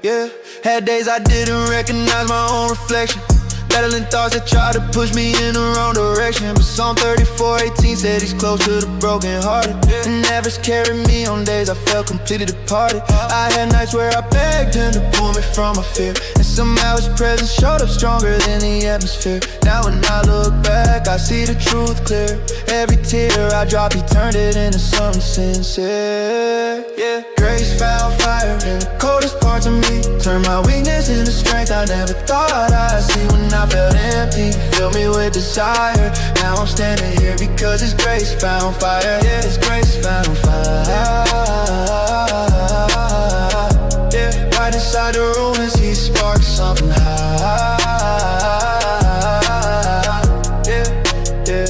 yeah. Had days I didn't recognize my own reflection, battling thoughts that tried to push me in the wrong direction. But Psalm 34:18 said he's close to the brokenhearted, and never's carried me on days I felt completely departed. I had nights where I begged him to pull me from my fear, and somehow his presence showed up stronger than the atmosphere. Now when I look back, I see the truth clear. Every tear I dropped, he turned it into something sincere. Yeah, grace found fire in the coldest parts of me, turned my weakness into strength I never thought I'd see. When I felt empty, he filled me with desire. Now I'm standing here because his grace found fire. Yeah, his grace found fire. Yeah, right inside the ruins, he sparked something high. Yeah, yeah,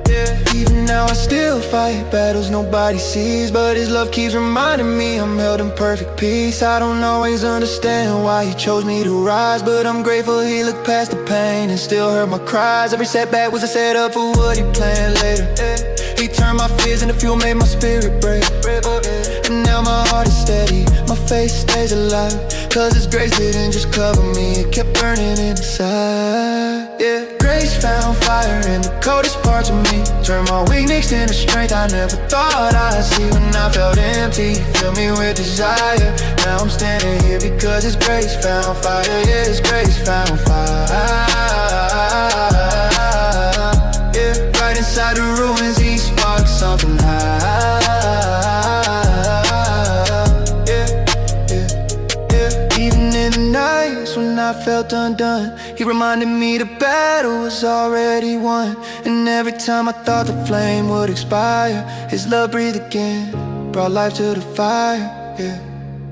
yeah. Even now I still fight battles nobody sees, but his love keeps reminding me I'm held in perfect peace. I don't always understand why he chose me to rise, but I'm grateful he looked past the pain and still heard my cries. Every setback was a setup for what he planned later. He turned my fears into fuel, made my spirit break. And now my heart is steady, my faith stays alive, cause his grace didn't just cover me, it kept burning inside. Yeah, grace found fire in the coldest parts of me, turned my weakness into strength I never thought I'd see. When I felt empty, he filled me with desire. Now I'm standing here because his grace found fire. Yeah, his grace found fire. Yeah, right inside the ruins, he sparked something high. Yeah, yeah, yeah. Even in the nights when I felt undone, he reminded me the battle was already won. And every time I thought the flame would expire, his love breathed again, brought life to the fire. Yeah,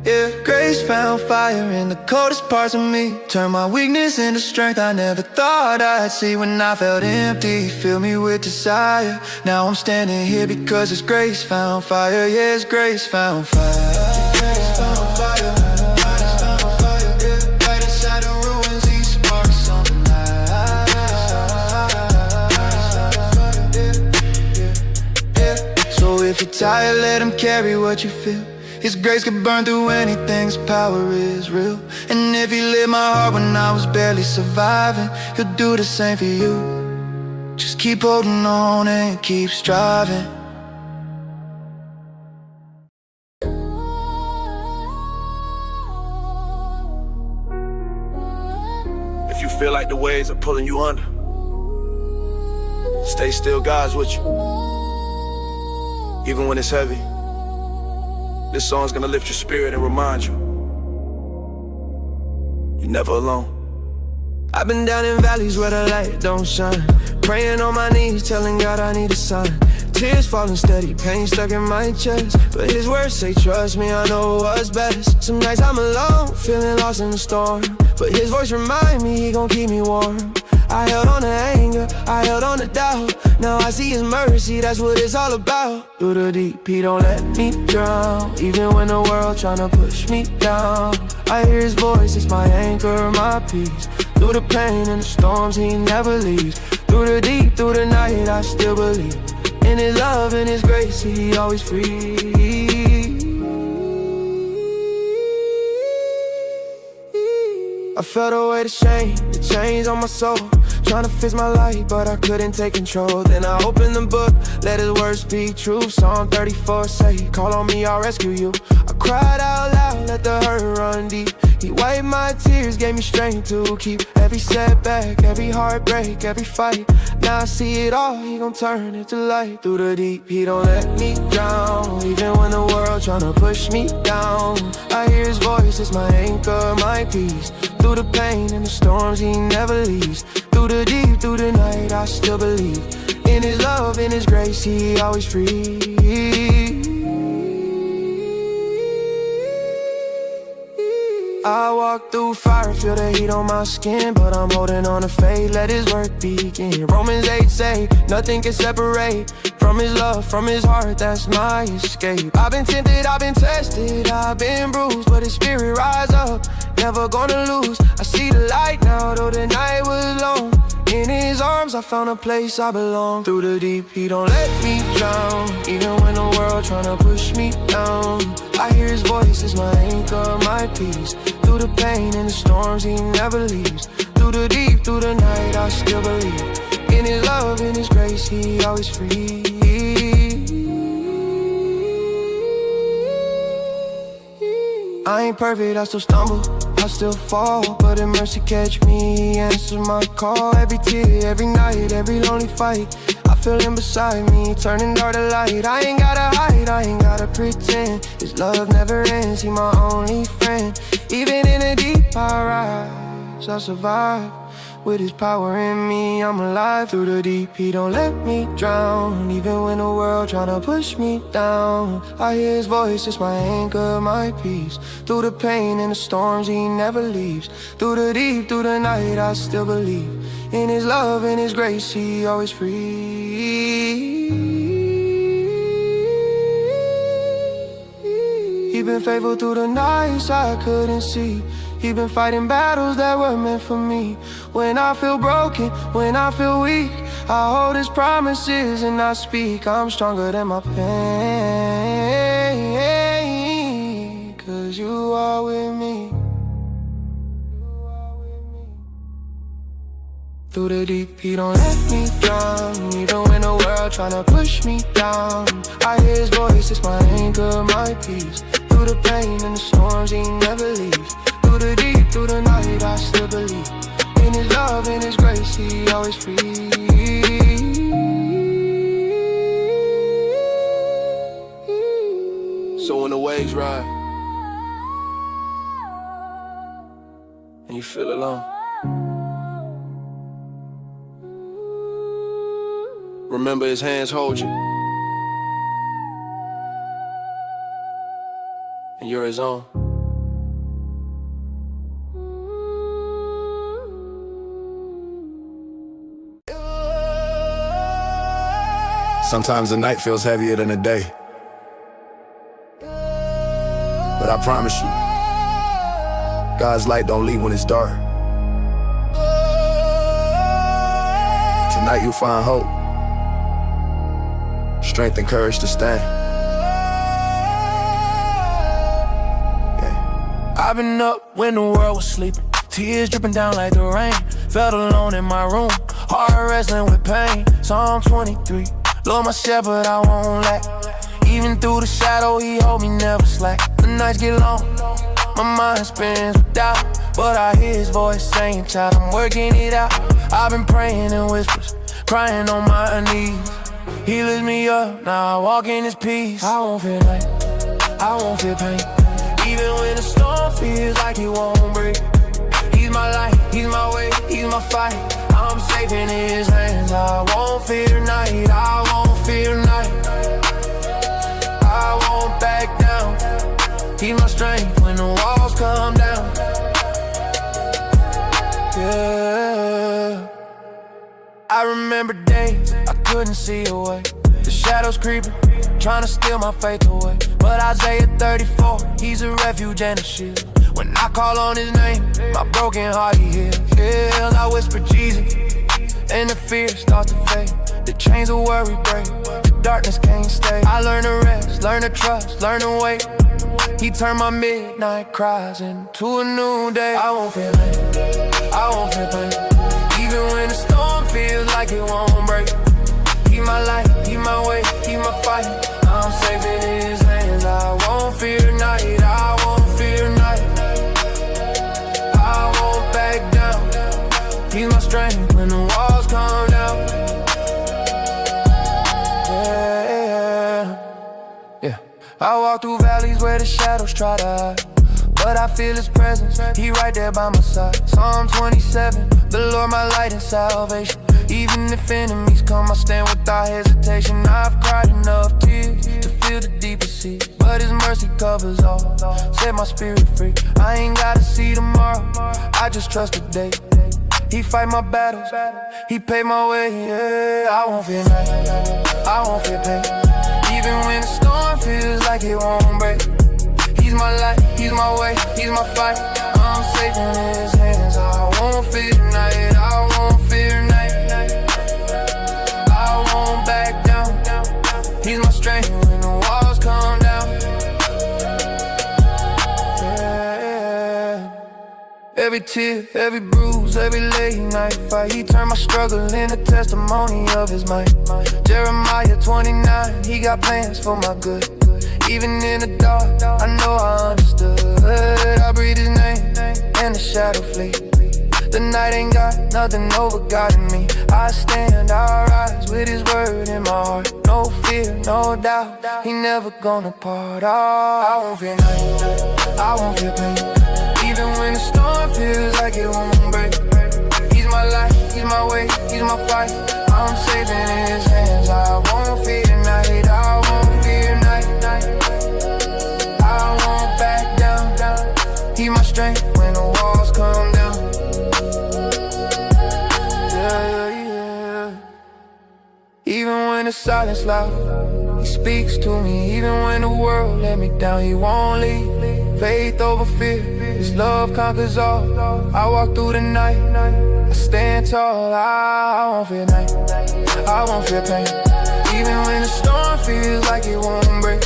yeah. Grace found fire in the coldest parts of me, turned my weakness into strength I never thought I'd see. When I felt empty, he filled me with desire. Now I'm standing here because his grace found fire. Yeah, his grace found fire. Grace found fire. If you're tired, let him carry what you feel. His grace can burn through anything, his power is real. And if he lit my heart when I was barely surviving, he'll do the same for you. Just keep holding on and keep striving. If you feel like the waves are pulling you under, stay still, God's with you. Even when it's heavy, this song's gonna lift your spirit and remind you you're never alone. I've been down in valleys where the light don't shine, praying on my knees, telling God I need a sign. Tears falling steady, pain stuck in my chest, but his words say trust me, I know what's best. Some nights I'm alone, feeling lost in the storm, but his voice remind me he gon' keep me warm. I held on to anger, I held on to doubt. Now I see his mercy, that's what it's all about. Through the deep, he don't let me drown, even when the world tryna push me down. I hear his voice, it's my anchor, my peace. Through the pain and the storms, he never leaves. Through the deep, through the night, I still believe in His love and His grace, He always free. I felt away the shame, the chains on my soul, trying to fix my life, but I couldn't take control. Then I opened the book, let His word speak truth. Psalm 34 say, call on me, I'll rescue you. I cried out loud, let the hurt run deep. He wiped my tears, gave me strength to keep every setback, every heartbreak, every fight. Now I see it all, He gon' turn it to light. Through the deep, He don't let me drown. Even when the world tryna push me down, I hear His voice, it's my anchor, my peace. Through the pain and the storms, He never leaves. Through the deep, through the night, I still believe in His love, in His grace, He always free. I walk through fire, feel the heat on my skin, but I'm holding on to faith, let His work begin. Romans 8 say, nothing can separate from His love, from His heart, that's my escape. I've been tempted, I've been tested, I've been bruised, but His spirit rise up, never gonna lose. I see the light now, though the night was long. In His arms I found a place I belong. Through the deep, He don't let me drown. Even when the world tryna push me down, I hear His voice, it's my anchor, my peace. Through the pain and the storms, He never leaves. Through the deep, through the night, I still believe in His love, in His grace, He always free. I ain't perfect, I still stumble, I still fall, but in mercy catch me, He answers my call. Every tear, every night, every lonely fight, I feel Him beside me, turning dark to light. I ain't gotta hide, I ain't gotta pretend. His love never ends, He my only friend. Even in the deep I rise, I survive. With His power in me, I'm alive. Through the deep, He don't let me drown. Even when the world tryna push me down, I hear His voice, it's my anchor, my peace. Through the pain and the storms, He never leaves. Through the deep, through the night, I still believe in His love and His grace, He always free. He been faithful through the nights I couldn't see. He been fighting battles that were meant for me. When I feel broken, when I feel weak, I hold His promises and I speak. I'm stronger than my pain, 'cause You are with me. Through the deep, He don't let me drown. Even when the world tryna push me down, I hear His voice, it's my anchor, my peace. Through the pain and the storms, He never leaves. Through the deep, through the night, I still believe in His love, in His grace, He always free. So when the waves ride and you feel alone, remember His hands hold you, and you're His own. Sometimes the night feels heavier than the day, but I promise you, God's light don't leave when it's dark. Tonight you'll find hope, strength and courage to stand. Yeah. I've been up when the world was sleeping, tears dripping down like the rain. Felt alone in my room, heart wrestling with pain. Psalm 23, Lord my shepherd, I won't lack. Even through the shadow, He hold me never slack. The nights get long, my mind spins with doubt, but I hear His voice saying, child, I'm working it out. I've been praying in whispers, crying on my knees. He lifts me up, now I walk in His peace. I won't feel night, I won't feel pain. Even when the storm feels like it won't break, He's my light, He's my way, He's my fight. I'm safe in His hands. I won't fear night, I won't fear night. I won't back down. He's my strength when the walls come down. Yeah. I remember days I couldn't see a way. The shadows creeping, trying to steal my faith away. But Isaiah 34, He's a refuge and a shield. When I call on His name, my broken heart He heals. I whisper Jesus, and the fear starts to fade. The chains of worry break, the darkness can't stay. I learn to rest, learn to trust, learn to wait. He turned my midnight cries into a new day. I won't feel pain, I won't feel pain. Even when the storm feels like it won't break. He my light, he my way, he my fight. I'm safe in his hands. I won't fear night, I won't fear night. I won't back down. He's my strength when the walls come down. Yeah. I walk through valleys where the shadows try to hide, but I feel his presence, he right there by my side. Psalm 27, the Lord my light and salvation. Even if enemies come, I stand without hesitation. I've cried enough tears to feel the deepest sea, but his mercy covers all, set my spirit free. I ain't gotta see tomorrow, I just trust today. He fight my battles, he paved my way, yeah. I won't fear night, I won't fear pain. Even when the storm feels like it won't break. He's my light, he's my way, he's my fight. I'm safe in his hands. I won't fear night, I won't fear night. I won't back down. He's my strength when the walls come down. Yeah. Every tear, every bruise, every late night fight. He turned my struggle into testimony of his might. Jeremiah 29, he got plans for my good. Even in the dark, I know I understood. I breathe his name, and the shadow flee. The night ain't got nothing over God in me. I stand, I rise with his word in my heart. No fear, no doubt, he never gonna part. I won't fear night, I won't fear pain. Even when the storm feels like it won't break. He's my light, he's my way, he's my fight. I'm safe in his hands. I won't fear night, I won't fear night. I won't back down. He my strength when the walls come down. Yeah. Even when the silence loud, he speaks to me. Even when the world let me down, he won't leave. Faith over fear, his love conquers all. I walk through the night, I stand tall. I won't fear night, I won't fear pain. Even when the storm feels like it won't break.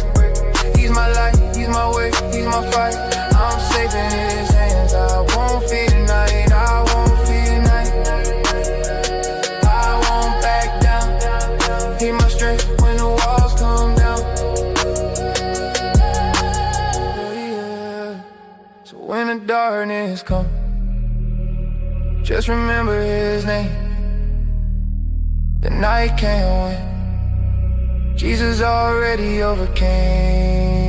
He's my light, he's my way, he's my fight. I'm safe in his hands. I won't fear night, I won't fear night. I won't back down. He my strength when the walls come down. Yeah. So when the darkness comes, just remember his name. The night can't win, Jesus already overcame.